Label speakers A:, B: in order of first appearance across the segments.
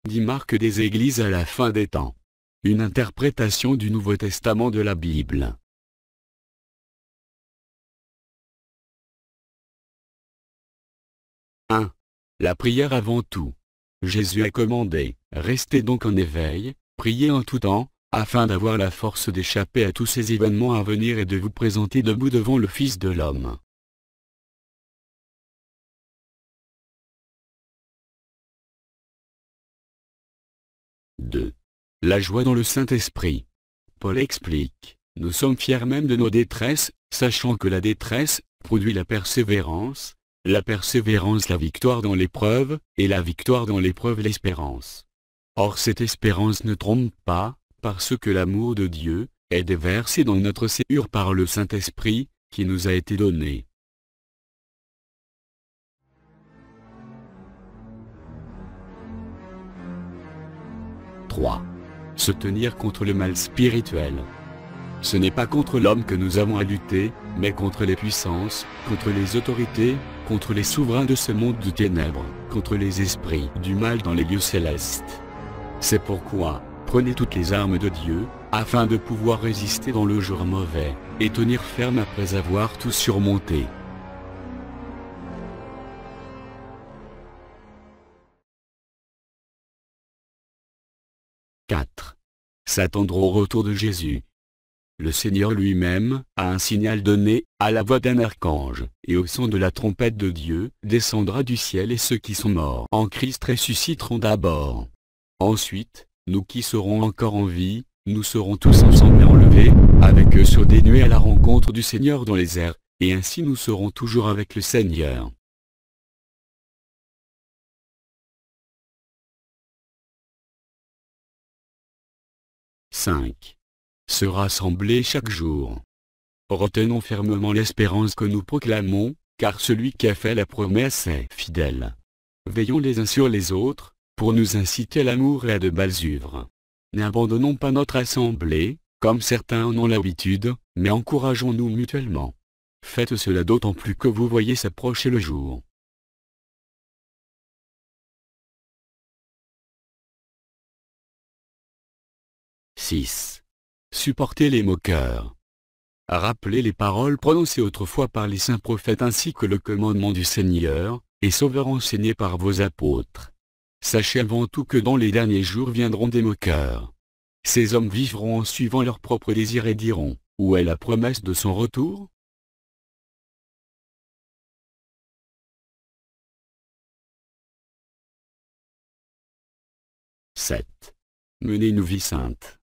A: dit Marc des Églises à la fin des temps. Une interprétation du Nouveau Testament de la Bible. La prière avant tout. Jésus a commandé, restez donc en éveil, priez en tout temps, afin d'avoir la force d'échapper à tous ces événements à venir et de vous présenter debout devant le Fils de l'homme. La joie dans le Saint-Esprit. Paul explique, nous sommes fiers même de nos détresses, sachant que la détresse produit la persévérance la victoire dans l'épreuve, et la victoire dans l'épreuve l'espérance. Or cette espérance ne trompe pas, parce que l'amour de Dieu est déversé dans notre cœur par le Saint-Esprit, qui nous a été donné. Se tenir contre le mal spirituel. Ce n'est pas contre l'homme que nous avons à lutter, mais contre les puissances, contre les autorités, contre les souverains de ce monde de ténèbres, contre les esprits du mal dans les lieux célestes. C'est pourquoi, prenez toutes les armes de Dieu, afin de pouvoir résister dans le jour mauvais, et tenir ferme après avoir tout surmonté. S'attendre au retour de Jésus. Le Seigneur lui-même a un signal donné, à la voix d'un archange, et au son de la trompette de Dieu, descendra du ciel et ceux qui sont morts en Christ ressusciteront d'abord. Ensuite, nous qui serons encore en vie, nous serons tous ensemble enlevés, avec eux sur des nuées à la rencontre du Seigneur dans les airs, et ainsi nous serons toujours avec le Seigneur. Se rassembler chaque jour. Retenons fermement l'espérance que nous proclamons, car celui qui a fait la promesse est fidèle. Veillons les uns sur les autres, pour nous inciter à l'amour et à de belles œuvres. N'abandonnons pas notre assemblée, comme certains en ont l'habitude, mais encourageons-nous mutuellement. Faites cela d'autant plus que vous voyez s'approcher le jour. Supporter les moqueurs. Rappelez les paroles prononcées autrefois par les saints prophètes ainsi que le commandement du Seigneur, et Sauveur enseigné par vos apôtres. Sachez avant tout que dans les derniers jours viendront des moqueurs. Ces hommes vivront en suivant leurs propres désirs et diront, où est la promesse de son retour ? Menez une vie sainte.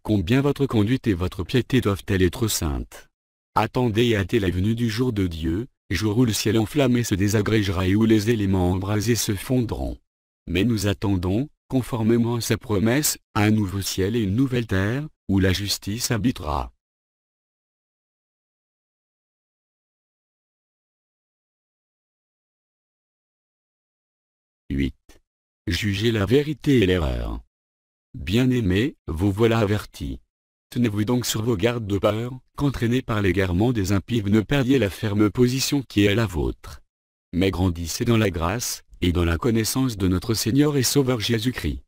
A: Combien votre conduite et votre piété doivent-elles être saintes. Attendez et hâtez la venue du jour de Dieu, jour où le ciel enflammé se désagrégera et où les éléments embrasés se fondront. Mais nous attendons, conformément à sa promesse, un nouveau ciel et une nouvelle terre, où la justice habitera. Jugez la vérité et l'erreur. Bien-aimés, vous voilà avertis. Tenez-vous donc sur vos gardes de peur, qu'entraînés par l'égarement des impies vous ne perdiez la ferme position qui est la vôtre. Mais grandissez dans la grâce, et dans la connaissance de notre Seigneur et Sauveur Jésus-Christ.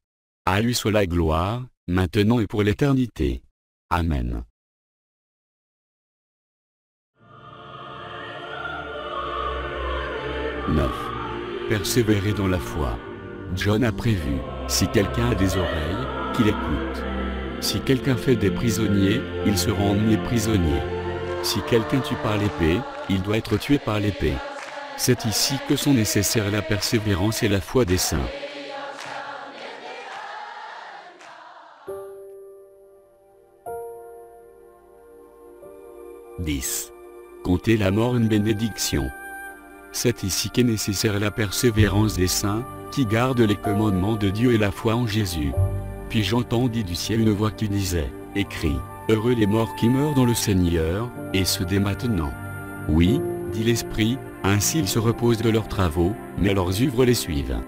A: À lui soit la gloire, maintenant et pour l'éternité. Amen. Persévérer dans la foi. John a prévu, si quelqu'un a des oreilles, qu'il écoute. Si quelqu'un fait des prisonniers, il sera emmené prisonnier. Si quelqu'un tue par l'épée, il doit être tué par l'épée. C'est ici que sont nécessaires la persévérance et la foi des saints. Compter la mort une bénédiction. C'est ici qu'est nécessaire la persévérance des saints, qui gardent les commandements de Dieu et la foi en Jésus. Puis j'entendis du ciel une voix qui disait, écrit, heureux les morts qui meurent dans le Seigneur, et ce dès maintenant. Oui, dit l'Esprit, ainsi ils se reposent de leurs travaux, mais leurs œuvres les suivent.